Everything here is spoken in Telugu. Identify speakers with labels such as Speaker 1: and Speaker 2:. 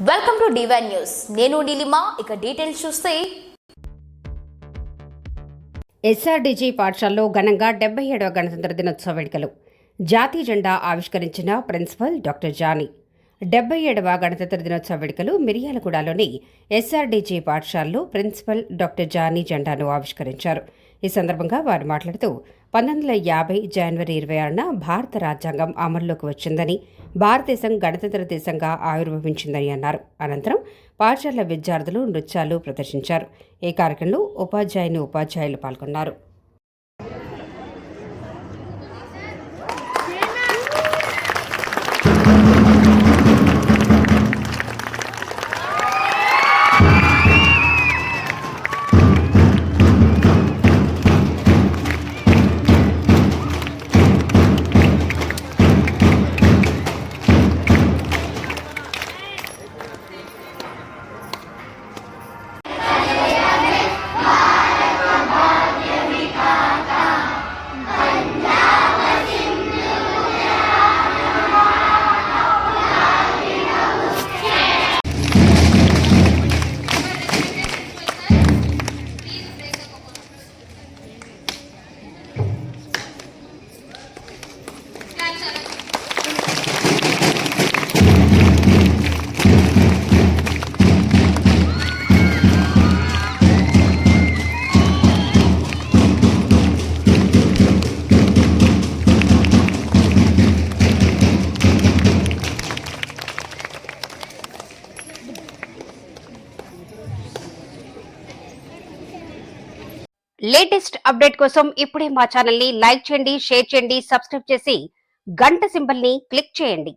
Speaker 1: Welcome to divine news. నేను నీలిమా. ఇక డీటెయిల్స్ చూస్తే
Speaker 2: ఎస్ఆర్డీజీ పాఠశాలలో ఘనంగా 77వ గణతంత్ర దినోత్సవ వేడుకలు. జాతీయ జెండా ఆవిష్కరించిన ప్రిన్సిపల్ డాక్టర్ జానీ. 77వ గణతంత్ర దినోత్సవ వేడుకలు మిర్యాలగూడలోని ఎస్ఆర్డీజీ పాఠశాలలో ప్రిన్సిపల్ డాక్టర్ జానీ జెండాను ఆవిష్కరించారు. ఈ సందర్భంగా వారు మాట్లాడుతూ 1950 జనవరి 26న భారత రాజ్యాంగం అమల్లోకి వచ్చిందని, భారతదేశం గణతంత్ర దేశంగా ఆవిర్భవించిందని అన్నారు. అనంతరం పాఠశాల విద్యార్థులు నృత్యాలు ప్రదర్శించారు. ఈ కార్యక్రమంలో ఉపాధ్యాయులు పాల్గొన్నారు. లేటెస్ట్ అప్డేట్ కోసం ఇప్పుడే మా ఛానల్ ని లైక్ చేయండి, షేర్ చేయండి, సబ్స్క్రైబ్ చేసి గంట సింబల్ ని క్లిక్ చేయండి.